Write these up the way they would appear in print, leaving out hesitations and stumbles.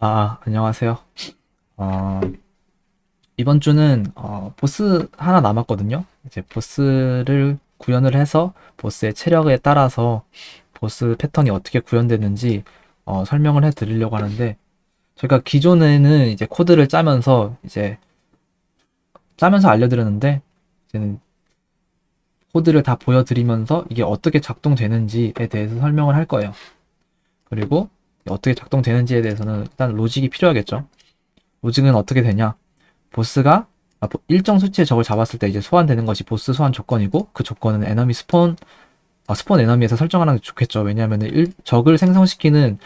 안녕하세요. 어, 이번 주는 보스 하나 남았거든요. 이제 보스를 구현을 해서 보스의 체력에 따라서 보스 패턴이 어떻게 구현되는지 설명을 해 드리려고 하는데, 제가 기존에는 이제 코드를 짜면서 알려드렸는데, 이제는 코드를 다 보여드리면서 이게 어떻게 작동되는지에 대해서 설명을 할 거예요. 그리고 어떻게 작동되는지에 대해서는 일단 로직이 필요하겠죠. 로직은 어떻게 되냐? 보스가 일정 수치의 적을 잡았을 때 이제 소환되는 것이 보스 소환 조건이고, 그 조건은 에너미 스폰 에너미에서 설정하는 게 좋겠죠. 왜냐하면 적을 생성시키는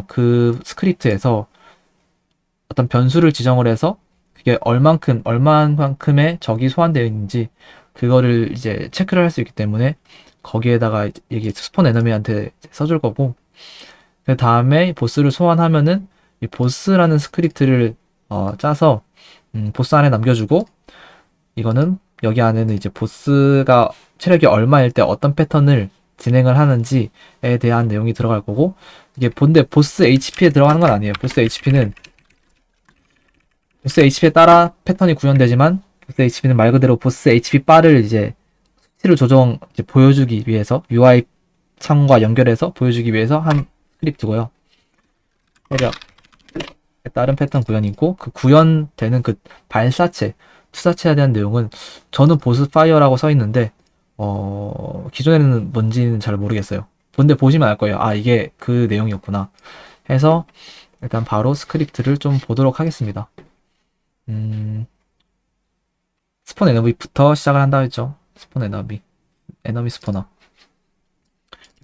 그 스크립트에서 어떤 변수를 지정을 해서 그게 얼마만큼의 적이 소환되어 있는지 그거를 이제 체크를 할 수 있기 때문에 거기에다가 이게 스폰 에너미한테 써줄 거고, 그 다음에 보스를 소환하면은 이 보스라는 스크립트를 짜서 보스 안에 남겨주고, 이거는 여기 안에는 이제 보스가 체력이 얼마일 때 어떤 패턴을 진행을 하는지에 대한 내용이 들어갈 거고, 이게 본데 보스 HP에 들어가는 건 아니에요. 보스 HP에 따라 패턴이 구현되지만, 보스 HP는 말 그대로 보스 HP 바를 이제 수치를 이제 보여주기 위해서 UI 창과 연결해서 보여주기 위해서 한 스크립트고요. 체력에 따른 패턴 구현이고, 그 구현되는 그 발사체 투사체에 대한 내용은 저는 보스 파이어라고 써 있는데 기존에는 뭔지는 잘 모르겠어요. 근데 보시면 알 거예요. 아, 이게 그 내용이었구나 해서 일단 바로 스크립트를 좀 보도록 하겠습니다. 음, 스폰 에너비부터 시작을 한다 했죠. 스폰 에너비 스포너.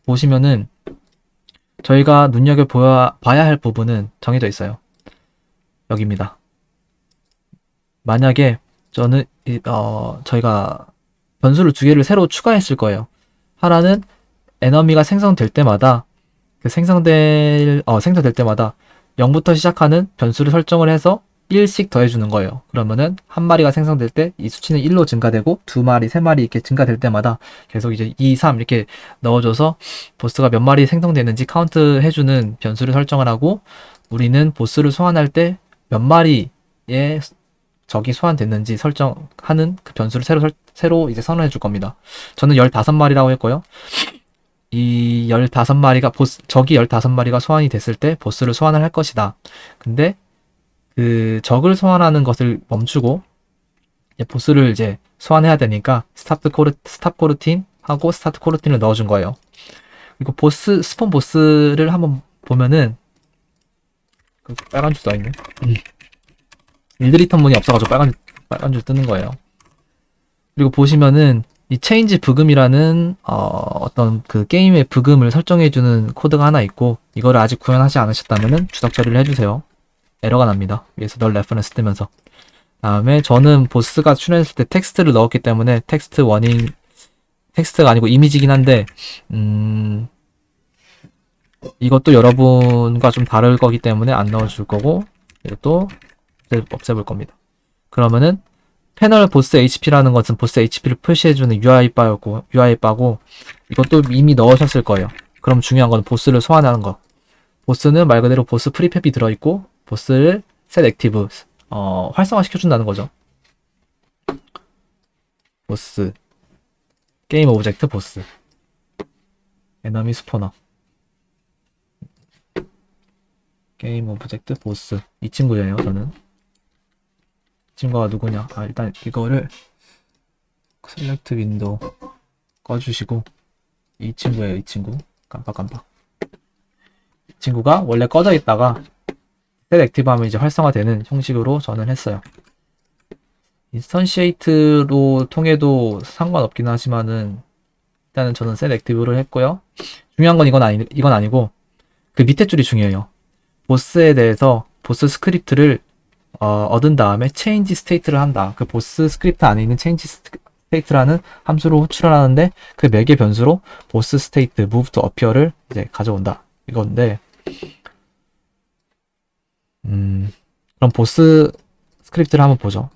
보시면은 저희가 봐야 할 부분은 정해져 있어요. 여기입니다. 만약에 저희가 변수를 두 개를 새로 추가했을 거예요. 하나는 에너미가 생성될 때마다 생성될 때마다 0부터 시작하는 변수를 설정을 해서 1씩 더해주는 거예요. 그러면은 한 마리가 생성될 때 이 수치는 1로 증가되고, 두 마리, 세 마리 이렇게 증가될 때마다 계속 이제 2, 3 이렇게 넣어줘서 보스가 몇 마리 생성되는지 카운트 해주는 변수를 설정을 하고, 우리는 보스를 소환할 때 몇 마리의 적이 소환됐는지 설정하는 그 변수를 새로 이제 선언해 줄 겁니다. 저는 15마리라고 했고요. 이 15마리가 적이 15마리가 소환이 됐을 때 보스를 소환을 할 것이다. 근데 그 적을 소환하는 것을 멈추고 이제 보스를 이제 소환해야 되니까 스탑 코르틴 하고 스타트 코르틴을 넣어준 거예요. 그리고 스폰 보스를 한번 보면은 그 빨간 줄 써있네. 일드리턴 문이 없어가지고 빨간 줄 뜨는 거예요. 그리고 보시면은 이 체인지 브금이라는 어떤 그 게임의 브금을 설정해주는 코드가 하나 있고, 이거를 아직 구현하지 않으셨다면은 주석 처리를 해주세요. 에러가 납니다. 위에서 널 레퍼런스 뜨면서. 다음에 저는 보스가 출연했을 때 텍스트를 넣었기 때문에 텍스트가 아니고 이미지긴 한데, 이것도 여러분과 좀 다를 거기 때문에 안 넣어줄 거고, 이것도 없애볼 겁니다. 그러면은 패널 보스 HP라는 것은 보스 HP를 표시해주는 UI 바고, 이것도 이미 넣으셨을 거예요. 그럼 중요한 건 보스를 소환하는 거. 보스는 말 그대로 보스 프리팹이 들어있고, 보스를 set 액티브 활성화 시켜준다는 거죠. 보스 게임 오브젝트 보스 에너미 스포너 게임 오브젝트 보스, 이 친구예요. 저는 이 친구가 누구냐, 일단 이거를 셀렉트 윈도우 꺼주시고, 이 친구예요. 이 친구 깜빡깜빡. 이 친구가 원래 꺼져 있다가 set 액티브 하면 이제 활성화되는 형식으로 저는 했어요. 인스턴시에이트로 통해도 상관없긴 하지만은 일단은 저는 set 액티브를 했고요. 중요한 건 이건 아니고 그 밑에 줄이 중요해요. 보스에 대해서 보스 스크립트를 얻은 다음에 체인지 스테이트를 한다. 그 보스 스크립트 안에 있는 체인지 스테이트라는 함수로 호출을 하는데, 그 몇 개 변수로 보스 스테이트 move to appear를 이제 가져온다. 이건데, 그럼 보스 스크립트를 한번 보죠.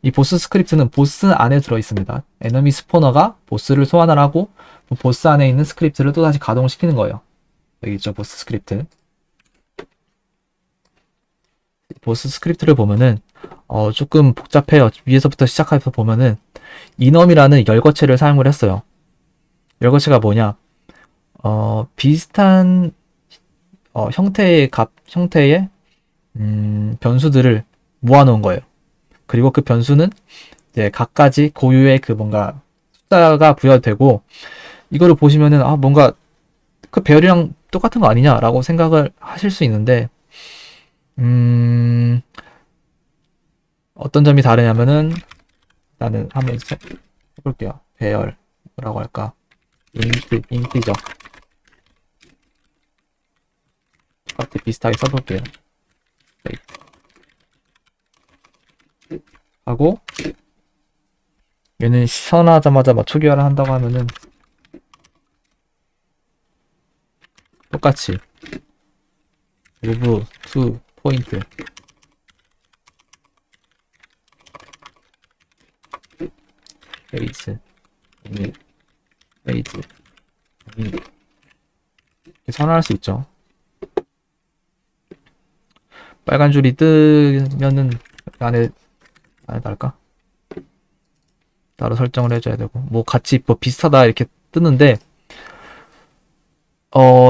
이 보스 스크립트는 보스 안에 들어 있습니다. 에너미 스포너가 보스를 소환을 하고 보스 안에 있는 스크립트를 또다시 가동시키는 거예요. 여기 있죠, 보스 스크립트. 보스 스크립트를 보면은 조금 복잡해요. 위에서부터 시작해서 보면은 이넘이라는 열거체를 사용을 했어요. 열거체가 뭐냐? 비슷한 형태의 변수들을 모아놓은 거예요. 그리고 그 변수는 이제 각가지 고유의 그 뭔가 숫자가 부여되고, 이거를 보시면은 뭔가 그 배열이랑 똑같은 거 아니냐라고 생각을 하실 수 있는데, 어떤 점이 다르냐면은, 나는 한번 해볼게요. 배열 뭐라고 할까? 인티저 똑같이 비슷하게 써볼게요. 하고 얘는 시선하자마자 맞춰 교환을 한다고 하면은 똑같이 move to point 페이지 페이지 이렇게 선언할 수 있죠. 빨간 줄이 뜨면은 안에 달까? 따로 설정을 해줘야 되고, 뭐 같이 뭐 비슷하다 이렇게 뜨는데,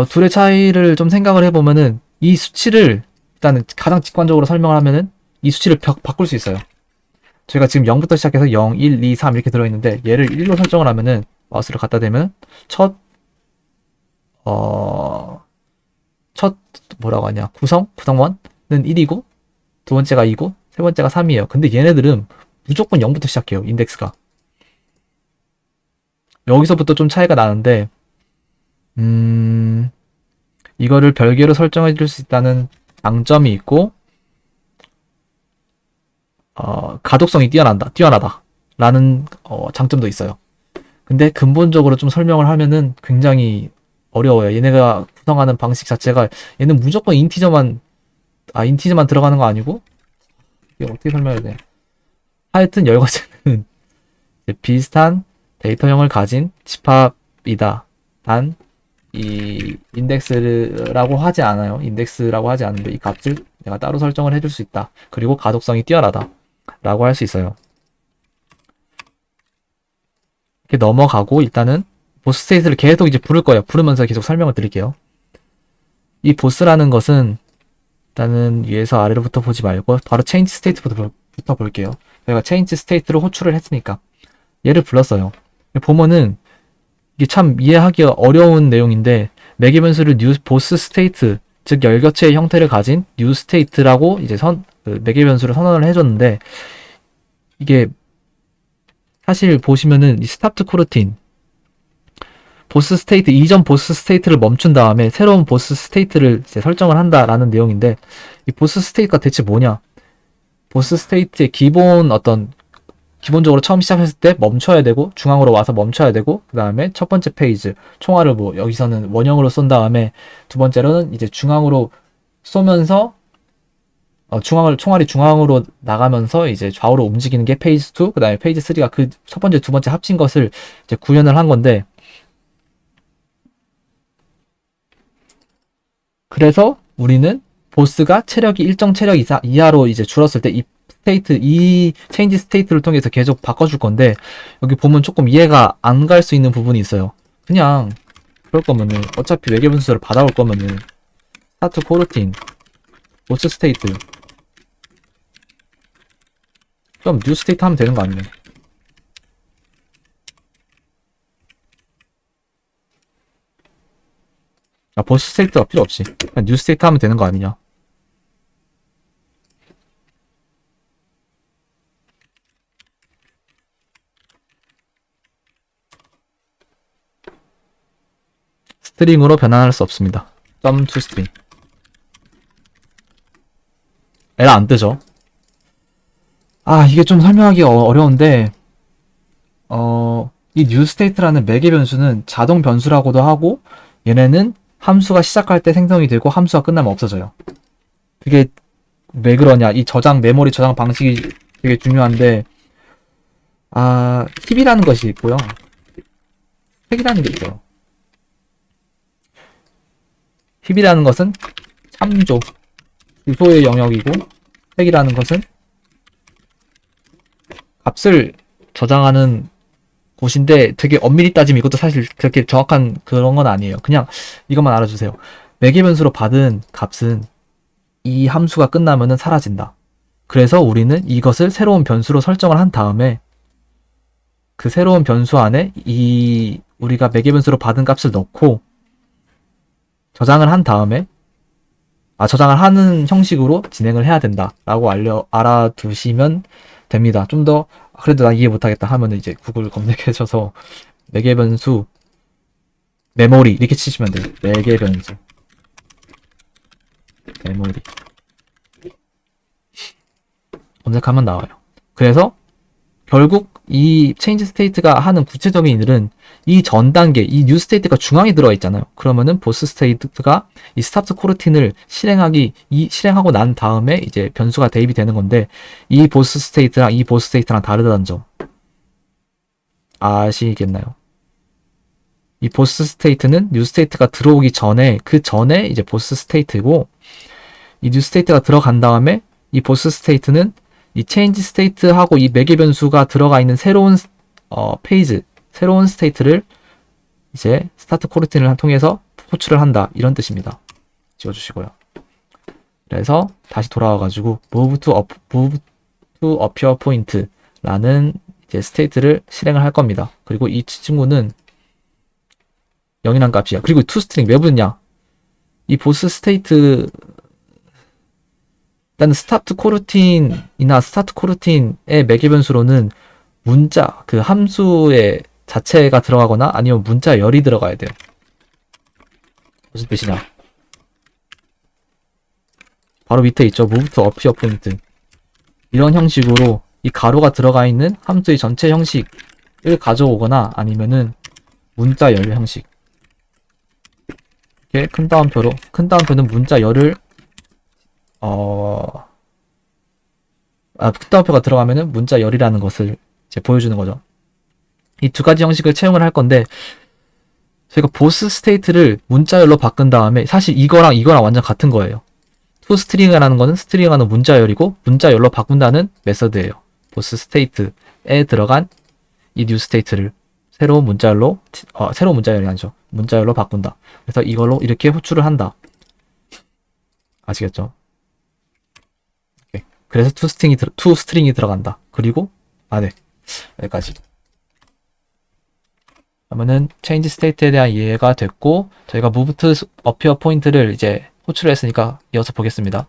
둘의 차이를 좀 생각을 해보면은 이 수치를 일단은 가장 직관적으로 설명을 하면은 이 수치를 바꿀 수 있어요. 저희가 지금 0부터 시작해서 0, 1, 2, 3 이렇게 들어있는데, 얘를 1로 설정을 하면은 마우스를 갖다 대면 첫 뭐라고 하냐, 구성원은 1이고, 두 번째가 2고, 세 번째가 3이에요. 근데 얘네들은 무조건 0부터 시작해요, 인덱스가. 여기서부터 좀 차이가 나는데, 이거를 별개로 설정해 줄 수 있다는 장점이 있고, 가독성이 뛰어나다 라는 장점도 있어요. 근데 근본적으로 좀 설명을 하면은 굉장히 어려워요. 얘네가 구성하는 방식 자체가, 얘는 무조건 인티저만 들어가는 거 아니고, 이게 어떻게 설명해야 돼? 하여튼 열거체는 비슷한 데이터형을 가진 집합이다. 단 이 인덱스라고 하지 않아요. 인덱스라고 하지 않는데 이 값을 내가 따로 설정을 해줄 수 있다. 그리고 가독성이 뛰어나다 라고 할 수 있어요. 이렇게 넘어가고, 일단은 보스 스테이트를 계속 이제 부를 거예요. 부르면서 계속 설명을 드릴게요. 이 보스라는 것은 일단은 위에서 아래로부터 보지 말고 바로 체인지 스테이트부터 볼게요. 저희가 체인지 스테이트로 호출을 했으니까 얘를 불렀어요. 보면은 이게 참 이해하기 어려운 내용인데, 매개 변수를 뉴 보스 스테이트, 즉 열거체의 형태를 가진 뉴 스테이트라고 이제 매개 변수를 선언을 해줬는데, 이게 사실 보시면은 이 스타트 코르틴 보스 스테이트, 이전 보스 스테이트를 멈춘 다음에 새로운 보스 스테이트를 이제 설정을 한다라는 내용인데, 이 보스 스테이트가 대체 뭐냐? 보스 스테이트의 기본적으로 처음 시작했을 때 멈춰야 되고, 중앙으로 와서 멈춰야 되고, 그 다음에 첫 번째 페이지 총알을 뭐 여기서는 원형으로 쏜 다음에, 두 번째로는 이제 중앙으로 쏘면서 총알이 중앙으로 나가면서 이제 좌우로 움직이는 게 페이지 2, 그 다음에 페이지 3가 그 첫 번째, 두 번째 합친 것을 이제 구현을 한 건데, 그래서 우리는 보스가 체력이 일정 체력 이하로 이제 줄었을 때 이 체인지 스테이트를 통해서 계속 바꿔줄 건데, 여기 보면 조금 이해가 안 갈 수 있는 부분이 있어요. 그냥 그럴 거면은 어차피 외계 분수를 받아올 거면은 스타트 코르틴 보스 스테이트 그럼 뉴 스테이트 하면 되는 거 아니에요? 보스 스테이트가 필요 없이 그냥 뉴 스테이트 하면 되는 거 아니냐? 스트링으로 변환할 수 없습니다. sum to string. 에러 안 뜨죠? 이게 좀 설명하기 어려운데, 이 newState라는 매개 변수는 자동 변수라고도 하고, 얘네는 함수가 시작할 때 생성이 되고 함수가 끝나면 없어져요. 그게 왜 그러냐? 이 메모리 저장 방식이 되게 중요한데, 힙이라는 것이 있고요. 스택이라는 게 있어요. 힙이라는 것은 참조, 주소의 영역이고, 스택이라는 것은 값을 저장하는 곳인데 되게 엄밀히 따지면 이것도 사실 그렇게 정확한 그런 건 아니에요. 그냥 이것만 알아주세요. 매개 변수로 받은 값은 이 함수가 끝나면은 사라진다. 그래서 우리는 이것을 새로운 변수로 설정을 한 다음에 그 새로운 변수 안에 이 우리가 매개 변수로 받은 값을 넣고 저장을 한 다음에 저장을 하는 형식으로 진행을 해야 된다라고 알아두시면 됩니다. 좀 더 그래도 나 이해 못하겠다 하면은 이제 구글 검색해줘서 매개 변수 메모리 이렇게 치시면 돼요. 매개 변수 메모리 검색하면 나와요. 그래서 결국 이 체인지 스테이트가 하는 구체적인 일은 이 전 단계, 이 뉴 스테이트가 중앙에 들어가 있잖아요. 그러면은 보스 스테이트가 이 스타트 코르틴을 실행하고 난 다음에 이제 변수가 대입이 되는 건데 이 보스 스테이트랑 이 보스 스테이트랑 다르다는 점 아시겠나요? 이 보스 스테이트는 뉴 스테이트가 들어오기 전에 그 전에 이제 보스 스테이트고 이 뉴 스테이트가 들어간 다음에 이 보스 스테이트는 이 체인지 스테이트하고 이 매개 변수가 들어가 있는 새로운 페이지, 새로운 스테이트를 이제 스타트 코르틴을 통해서 호출을 한다. 이런 뜻입니다. 지워주시고요. 그래서 다시 돌아와가지고 move to appear point라는 이제 스테이트를 실행을 할 겁니다. 그리고 이 친구는 0이란 값이야. 그리고 toString 왜 붙냐? 이 보스 스테이트 일단 스타트 코르틴이나 스타트 코르틴의 매개 변수로는 문자 그 함수의 자체가 들어가거나 아니면 문자 열이 들어가야 돼요. 무슨 뜻이냐? 바로 밑에 있죠. move to appear point. 이런 형식으로 이 가로가 들어가 있는 함수의 전체 형식을 가져오거나 아니면은 문자 열 형식. 이렇게 큰 따옴표는 문자 열을 큰 따옴표가 들어가면은 문자 열이라는 것을 이제 보여주는 거죠. 이 두 가지 형식을 채용을 할 건데 저희가 보스 스테이트를 문자 열로 바꾼 다음에 사실 이거랑 완전 같은 거예요. toString이라는 거는 스트링하는 문자 열이고 문자 열로 바꾼다는 메서드예요. 보스 스테이트에 들어간 이 new 스테이트를 새로운 문자 열로 새로운 문자 열이 아니죠. 문자 열로 바꾼다. 그래서 이걸로 이렇게 호출을 한다. 아시겠죠? 그래서 toString이 들어간다. 그리고 네. 여기까지. 그러면은 change state에 대한 이해가 됐고 저희가 move to appear point를 이제 호출을 했으니까 이어서 보겠습니다.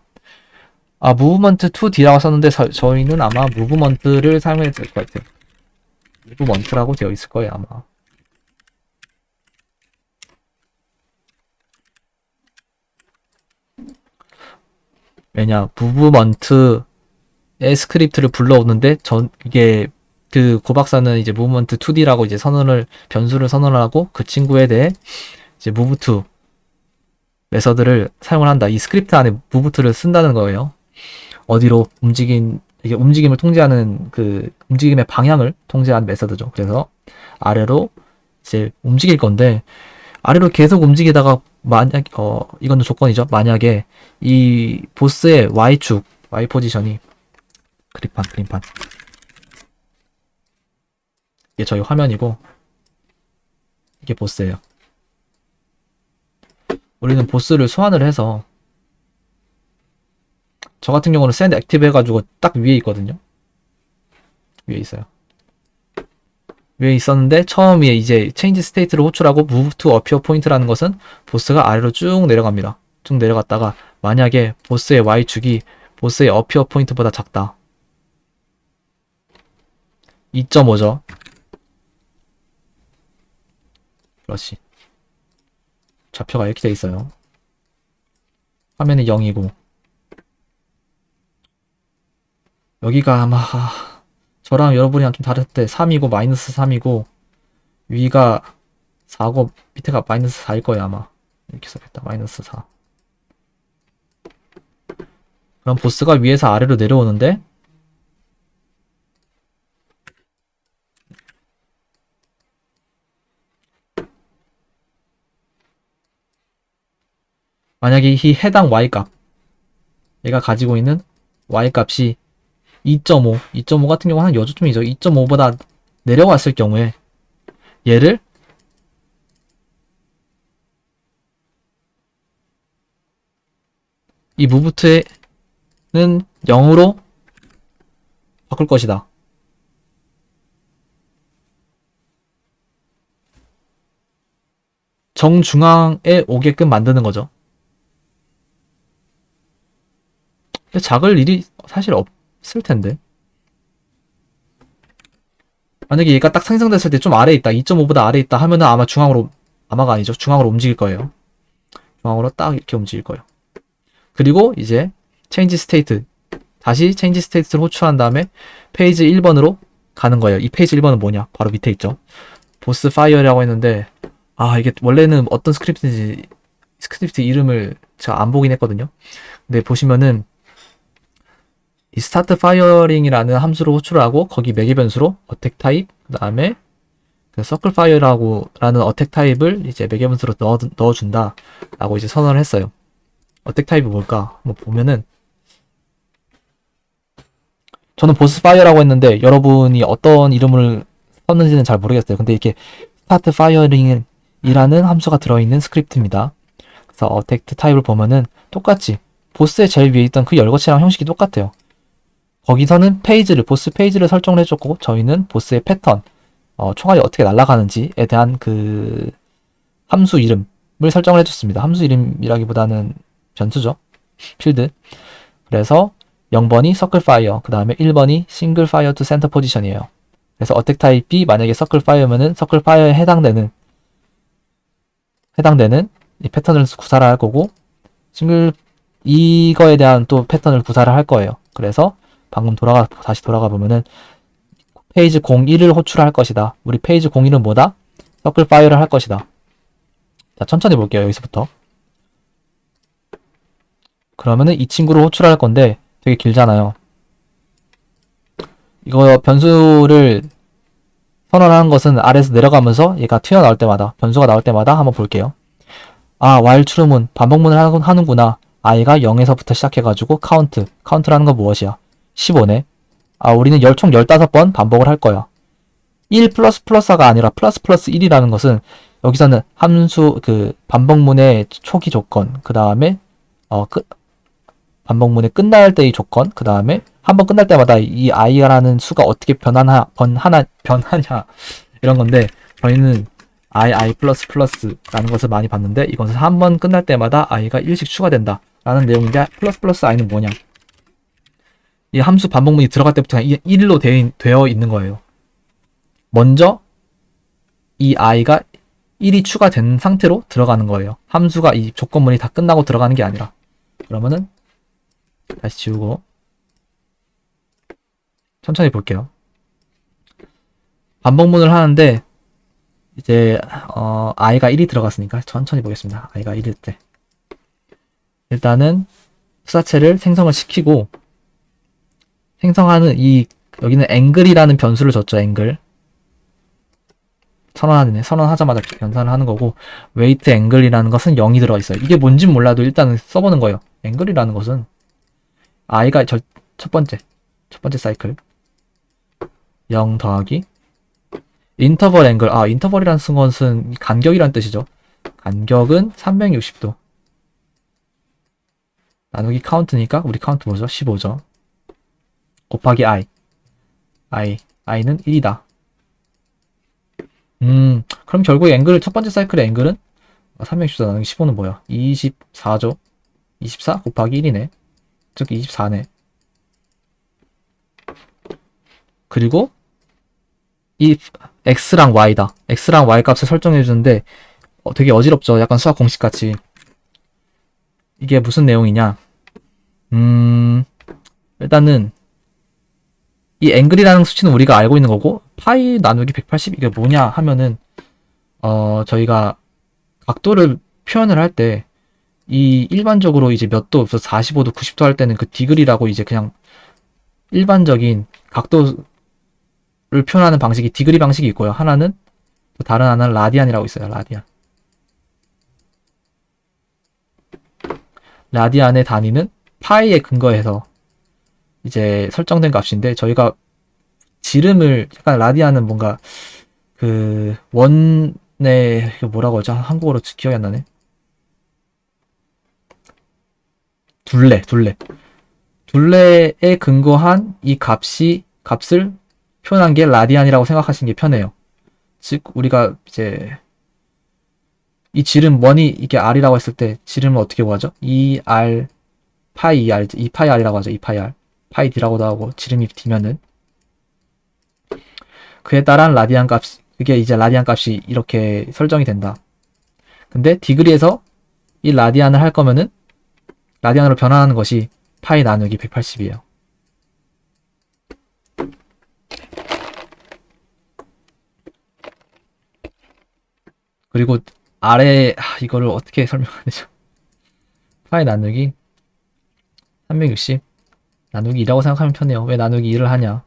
movement to d라고 썼는데 저희는 아마 movement를 사용해야 될 것 같아요. movement라고 되어 있을 거예요 아마. 왜냐 movement의 스크립트를 불러오는데 이게 그 고박사는 이제 movement 2D라고 이제 변수를 선언을 하고 그 친구에 대해 이제 move to 메서드를 사용을 한다. 이 스크립트 안에 move to를 쓴다는 거예요. 어디로 이게 움직임을 통제하는 그 움직임의 방향을 통제하는 메서드죠. 그래서 아래로 이제 움직일 건데 아래로 계속 움직이다가 이건 조건이죠. 만약에 이 보스의 Y축, Y 포지션이 그림판 이게 저희 화면이고 이게 보스예요. 우리는 보스를 소환을 해서 저 같은 경우는 send active 해가지고 딱 위에 있거든요. 위에 있어요. 위에 있었는데 처음에 이제 change state를 호출하고 move to appear point라는 것은 보스가 아래로 쭉 내려갑니다. 쭉 내려갔다가 만약에 보스의 Y축이 보스의 appear point보다 작다. 2.5죠. 그렇지. 좌표가 이렇게 돼 있어요. 화면이 0이고 여기가 아마 저랑 여러분이랑 좀 다를 때 3이고 마이너스 3이고 위가 4고 밑에가 마이너스 4일 거예요 아마. 이렇게 써야겠다. 마이너스 4. 그럼 보스가 위에서 아래로 내려오는데 만약에 이 해당 y 값 얘가 가지고 있는 y 값이 2.5, 2.5 같은 경우는 한 요즘이죠. 2.5보다 내려왔을 경우에 얘를 이 무브트는 0으로 바꿀 것이다. 정중앙에 오게끔 만드는 거죠. 근데 작을 일이 사실 없을 텐데. 만약에 얘가 딱 생성됐을 때 좀 아래에 있다, 2.5보다 아래에 있다 하면은 아마 중앙으로, 아마가 아니죠. 중앙으로 움직일 거예요. 중앙으로 딱 이렇게 움직일 거예요. 그리고 이제 change state, 다시 change state를 호출한 다음에 페이지 1번으로 가는 거예요. 이 페이지 1번은 뭐냐? 바로 밑에 있죠. 보스 파이어라고 했는데, 아, 이게 원래는 어떤 스크립트인지, 스크립트 이름을 제가 안 보긴 했거든요. 근데 보시면은 이 start firing이라는 함수로 호출을 하고 거기 매개 변수로 attack type, 그 다음에 그 circle fire라고 라는 attack type을 이제 매개 변수로 넣어준다 라고 이제 선언을 했어요. attack type이 뭘까? 한번 보면은, 저는 보스 파이어라고 했는데 여러분이 어떤 이름을 썼는지는 잘 모르겠어요. 근데 이렇게 start firing이라는 함수가 들어있는 스크립트입니다. 그래서 attack 타입을 보면은 똑같이 보스의 제일 위에 있던 그 열거치랑 형식이 똑같아요. 거기서는 보스 페이지를 설정을 해줬고, 저희는 보스의 패턴, 총알이 어떻게 날아가는지에 대한 그 함수 이름을 설정을 해줬습니다. 함수 이름이라기보다는 변수죠. 필드. 그래서 0번이 서클 파이어, 그 다음에 1번이 싱글 파이어 투 센터 포지션이에요. 그래서 어택 타입이 만약에 서클 파이어면은 서클 파이어에 해당되는 이 패턴을 구사를 할 거고, 이거에 대한 또 패턴을 구사를 할 거예요. 그래서 방금 다시 돌아가 보면은 페이지 01을 호출할 것이다. 우리 페이지 01은 뭐다? 서클 파이어를 할 것이다. 자, 천천히 볼게요. 여기서부터. 그러면은 이 친구를 호출할 건데 되게 길잖아요. 이거 변수를 선언하는 것은 아래에서 내려가면서 얘가 튀어나올 때마다, 변수가 나올 때마다 한번 볼게요. 아, while true문, 반복문을 하는구나. i가 0에서부터 시작해가지고 카운트라는 건 무엇이야? 15네. 아, 우리는 총 15번 반복을 할 거야. 1 플러스 플러스가 아니라 플러스 플러스 1이라는 것은 여기서는 함수, 반복문의 초기 조건, 그 다음에, 반복문의 끝날 때의 조건, 그 다음에 한 번 끝날 때마다 이 i라는 수가 어떻게 변하냐, 이런 건데, 저희는 i 플러스 플러스라는 것을 많이 봤는데, 이것은 한 번 끝날 때마다 i가 1씩 추가된다 라는 내용인데, 플러스 플러스 i는 뭐냐? 이 함수 반복문이 들어갈 때부터 1로 되어 있는 거예요. 먼저 이 i가 1이 추가된 상태로 들어가는 거예요. 함수가 이 조건문이 다 끝나고 들어가는 게 아니라. 그러면은 다시 지우고 천천히 볼게요. 반복문을 하는데 이제 i가 1이 들어갔으니까 천천히 보겠습니다. i가 1일 때 일단은 수사체를 생성을 시키고, 생성하는 여기는 앵글이라는 변수를 줬죠. 앵글 선언하자마자 연산을 하는 거고, 웨이트 앵글이라는 것은 0이 들어있어요. 이게 뭔진 몰라도 일단은 써보는 거예요. 앵글이라는 것은 i가 첫 번째 사이클 0 더하기 인터벌 앵글. 인터벌이라는 것은 간격이란 뜻이죠. 간격은 360도 나누기 카운트니까 우리 카운트 뭐죠? 15죠. 곱하기 i는 1이다. 그럼 결국 첫 번째 사이클의 앵글은 360도 나누기 15는 뭐야? 24죠. 24 곱하기 1이네. 즉 24네. 그리고 이 x랑 y다. x랑 y 값을 설정해 주는데 되게 어지럽죠. 약간 수학 공식 같이. 이게 무슨 내용이냐? 일단은 이 앵글이라는 수치는 우리가 알고 있는 거고, 파이 나누기 180 이게 뭐냐 하면은 저희가 각도를 표현을 할 때 이 일반적으로 이제 몇 도, 45도, 90도 할 때는 그 디그리라고 이제 그냥 일반적인 각도를 표현하는 방식이 디그리 방식이 있고요. 다른 하나는 라디안이라고 있어요. 라디안의 단위는 파이에 근거해서 이제 설정된 값인데 저희가 지름을 약간 라디안은 뭔가 그 원의 이거 뭐라고 하죠? 한국어로 기억이 안 나네. 둘레에 근거한 이 값을 표현한 게 라디안이라고 생각하시는 게 편해요. 즉 우리가 이제 이 지름 원이 이게 r이라고 했을 때 지름을 어떻게 구하죠? 2r 파이 2r 2파이 r이라고 하죠. 2파이 r 파이 d라고도 하고 지름이 d면은 그에 따른 라디안 값 그게 이제 라디안 값이 이렇게 설정이 된다. 근데 디그리에서 이 라디안을 할 거면은 라디안으로 변환하는 것이 파이 나누기 180이에요. 그리고 아래 이거를 어떻게 설명해야 되죠? 파이 나누기 360 나누기 2라고 생각하면 편해요. 왜 나누기 2를 하냐?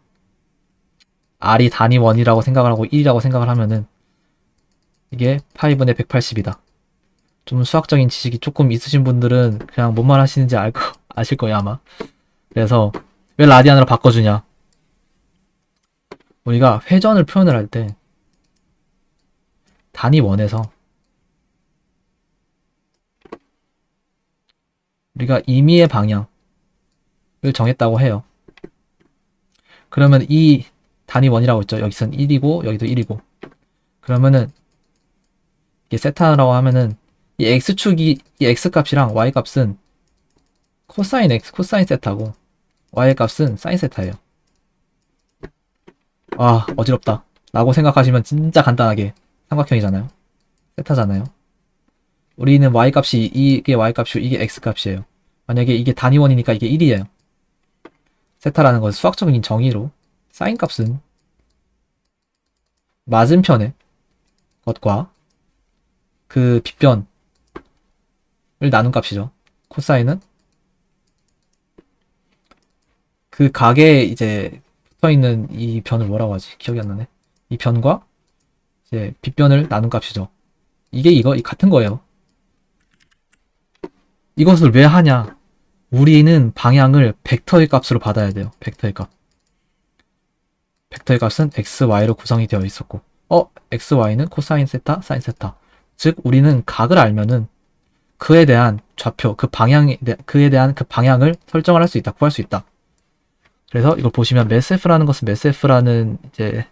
r이 단위 원이라고 생각을 하고 1이라고 생각을 하면은 이게 파이분의 180이다. 좀 수학적인 지식이 조금 있으신 분들은 그냥 뭔 말 하시는지 아실 거예요 아마. 그래서 왜 라디안으로 바꿔주냐? 우리가 회전을 표현을 할 때 단위 원에서 우리가 임의의 방향을 정했다고 해요. 그러면 이 단위 원이라고 했죠. 여기선 1이고 여기도 1이고. 그러면은 이게 세타라고 하면은 이 x축이 이 x값이랑 y값은 코사인 x 코사인 세타고 y값은 사인 세타예요. 아 어지럽다 라고 생각하시면 진짜 간단하게 삼각형이잖아요. 세타잖아요. 우리는 y값이 이게 y값이고 이게 x값이에요. 만약에 이게 단위원이니까 이게 1이에요. 세타라는 것은 수학적인 정의로 사인 값은 맞은편의 것과 그 빗변을 나눈 값이죠. 코사인은 그 각에 이제 붙어있는 이 변을 뭐라고 하지? 기억이 안 나네. 이 변과 이제 빗변을 나눈 값이죠. 이게 같은 거예요. 이것을 왜 하냐? 우리는 방향을 벡터의 값으로 받아야 돼요. 벡터의 값. 벡터의 값은 x, y로 구성이 되어 있었고 x, y는 코사인 세타, 사인 세타. 즉 우리는 각을 알면은 그에 대한 좌표, 그에 대한 그 방향을 설정을 할 수 있다, 구할 수 있다. 그래서 이걸 보시면 매스F라는 것은 매스F라는 이제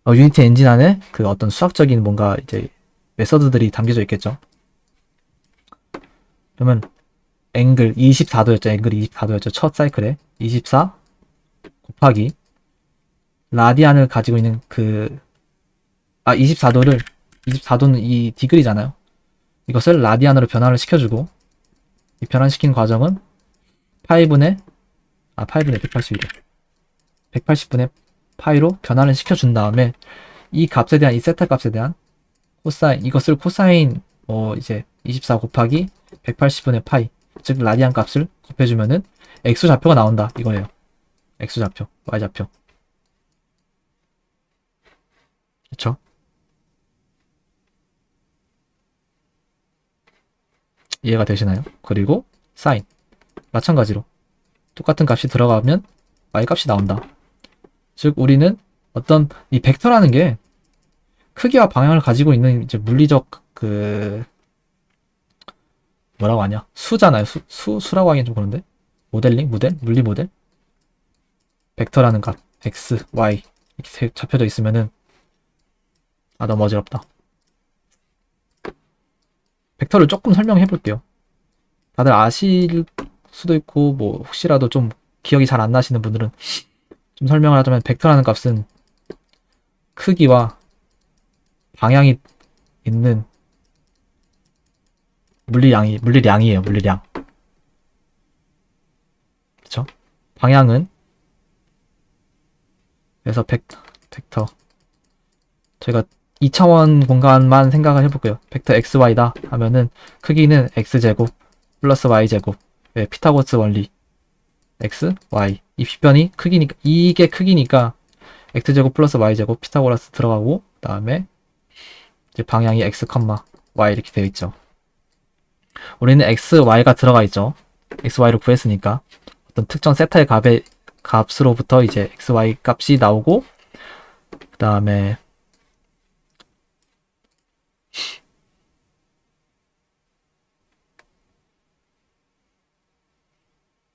유니티 엔진 안에 그 어떤 수학적인 뭔가 이제 메서드들이 담겨져 있겠죠. 그러면 앵글 24도였죠. 앵글이 24도였죠. 첫 사이클에 24 곱하기 라디안을 가지고 있는 24도는 이 디그리잖아요. 이것을 라디안으로 변환을 시켜주고 이 변환시킨 과정은 파이분의 180이래. 180분의 파이로 변환을 시켜준 다음에 이 값에 대한 이 세타 값에 대한 코사인 이것을 코사인 이제 24 곱하기 180분의 파이 즉 라디안 값을 곱해주면은 x 좌표가 나온다 이거예요. x 좌표, y 좌표. 그쵸? 이해가 되시나요? 그리고 사인 마찬가지로 똑같은 값이 들어가면 y 값이 나온다. 즉 우리는 어떤 이 벡터라는 게 크기와 방향을 가지고 있는 이제 물리적 뭐라고 하냐 수잖아요. 수라고 하기엔 좀 그런데 물리 모델 벡터라는 값 x, y 이렇게 잡혀져 있으면은 너무 어지럽다. 벡터를 조금 설명해 볼게요. 다들 아실 수도 있고 뭐 혹시라도 좀 기억이 잘 안 나시는 분들은 좀 설명을 하자면 벡터라는 값은 크기와 방향이 있는 물리량이에요. 물리량. 그쵸? 방향은 그래서 벡터 저희가 2차원 공간만 생각을 해볼게요. 벡터 xy다 하면은 크기는 x제곱 플러스 y제곱 피타고라스 원리 x, y 이 빗변이 크기니까 이게 크기니까 x제곱 플러스 y제곱 피타고라스 들어가고 그 다음에 이제 방향이 x, y 이렇게 되어 있죠. 우리는 x, y가 들어가 있죠. x, y를 구했으니까 어떤 특정 세타의 값으로부터 이제 xy 값이 나오고, 그 다음에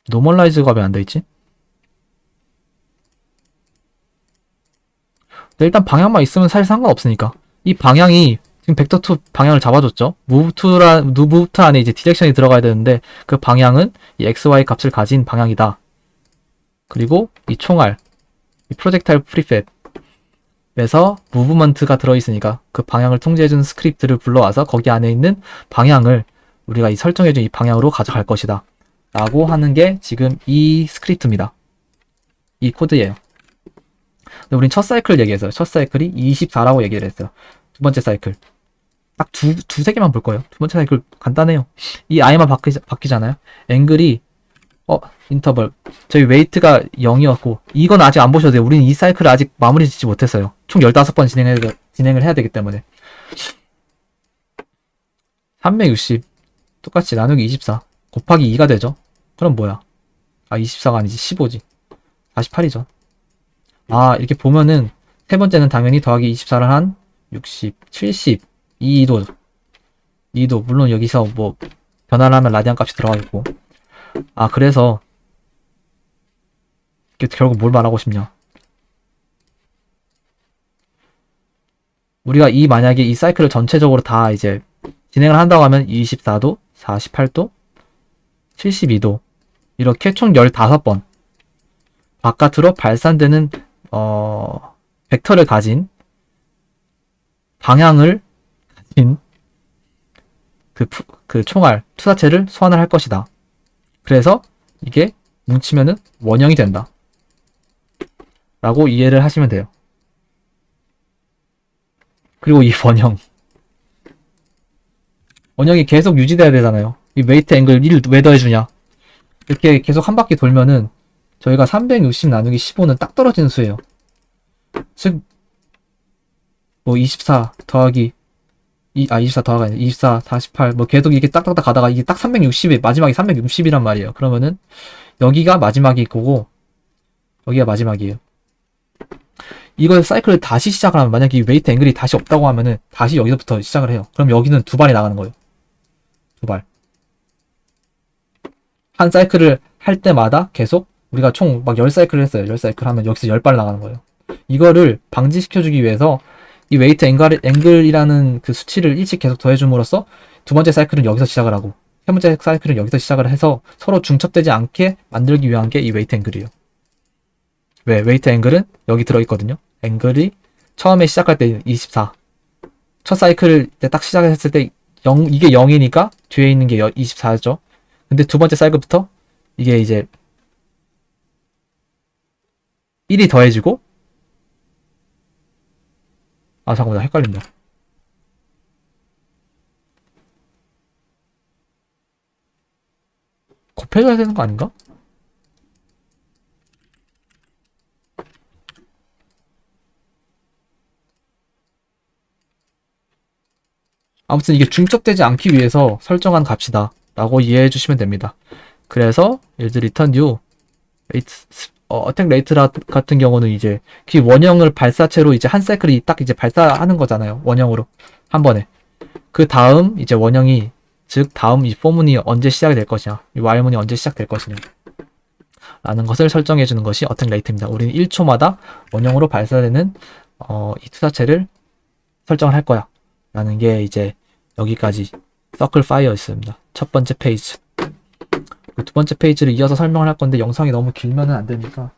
노멀라이즈가 왜 안 돼 있지? 근데 일단 방향만 있으면 사실 상관없으니까. 이 방향이 지금 벡터2 방향을 잡아줬죠. 무브트 안에 이제 디렉션이 들어가야 되는데 그 방향은 이 xy 값을 가진 방향이다. 그리고 이 총알, 이 프로젝타일 프리팹에서 무브먼트가 들어있으니까 그 방향을 통제해주는 스크립트를 불러와서 거기 안에 있는 방향을 우리가 이 설정해준 이 방향으로 가져갈 것이다. 라고 하는 게 지금 이 스크립트입니다. 이 코드예요. 근데 우린 첫 사이클 얘기했어요. 첫 사이클이 24라고 얘기를 했어요. 두 번째 사이클. 딱 두세 개만 볼 거예요. 두 번째 사이클 간단해요. 이 i만 바뀌잖아요. 앵글이, 인터벌. 저희 웨이트가 0이었고, 이건 아직 안 보셔도 돼요. 우리는 이 사이클을 아직 마무리 짓지 못했어요. 총 15번 진행을 해야 되기 때문에. 360, 똑같이 나누기 24, 곱하기 2가 되죠. 그럼 뭐야? 24가 아니지, 15지. 48이죠. 이렇게 보면은, 세 번째는 당연히 더하기 24를 한 60, 70, 2도. 물론 여기서 뭐, 변화를 하면 라디안 값이 들어가겠고. 그래서, 결국 뭘 말하고 싶냐. 우리가 만약에 이 사이클을 전체적으로 다 이제, 진행을 한다고 하면 24도, 48도, 72도. 이렇게 총 15번. 바깥으로 발산되는, 벡터를 가진, 방향을 가진, 그 총알, 투사체를 소환을 할 것이다. 그래서 이게 뭉치면은 원형이 된다. 라고 이해를 하시면 돼요. 그리고 이 원형이 계속 유지돼야 되잖아요. 이 웨이트 앵글 1을 왜 더해주냐. 이렇게 계속 한 바퀴 돌면은 저희가 360 나누기 15는 딱 떨어지는 수예요. 즉, 뭐 24 더하기 24 더하기 아니라 24, 48, 뭐 계속 이렇게 딱딱딱 가다가 이게 딱 360에, 마지막이 360이란 말이에요. 그러면은 여기가 마지막일 거고, 여기가 마지막이에요. 이걸 사이클을 다시 시작을 하면, 만약에 이 웨이트 앵글이 다시 없다고 하면은 다시 여기서부터 시작을 해요. 그럼 여기는 두 발이 나가는 거예요. 두 발. 한 사이클을 할 때마다 계속 우리가 총 막 10사이클을 했어요. 10사이클 하면 여기서 10발 나가는 거예요. 이거를 방지시켜주기 위해서 이 웨이트 앵글이라는 그 수치를 일찍 계속 더해줌으로써 두 번째 사이클은 여기서 시작을 하고 세 번째 사이클은 여기서 시작을 해서 서로 중첩되지 않게 만들기 위한 게 이 웨이트 앵글이에요. 왜? 웨이트 앵글은 여기 들어있거든요. 앵글이 처음에 시작할 때 24. 첫 사이클을 딱 시작했을 때 이게 0이니까 뒤에 있는 게 24죠. 근데 두 번째 사이클부터 이게 이제 1이 더해지고 잠깐만, 나 헷갈린다. 곱해줘야 되는 거 아닌가? 아무튼 이게 중첩되지 않기 위해서 설정한 값이다 라고 이해해 주시면 됩니다. 그래서 예를 들어 return new 어택 레이트 같은 경우는 이제 그 원형을 발사체로 이제 한 사이클이 딱 이제 발사하는 거잖아요. 원형으로 한 번에. 그 다음 이제 원형이, 즉 다음 이 포문이 언제 시작이 될 것이냐, 이 while문이 언제 시작될 것이냐 라는 것을 설정해 주는 것이 어택 레이트입니다. 우리는 1초마다 원형으로 발사되는 이 투사체를 설정을 할 거야 라는 게 이제 여기까지 서클 파이어 있습니다. 첫 번째 페이지. 두 번째 페이지를 이어서 설명을 할 건데 영상이 너무 길면은 안 되니까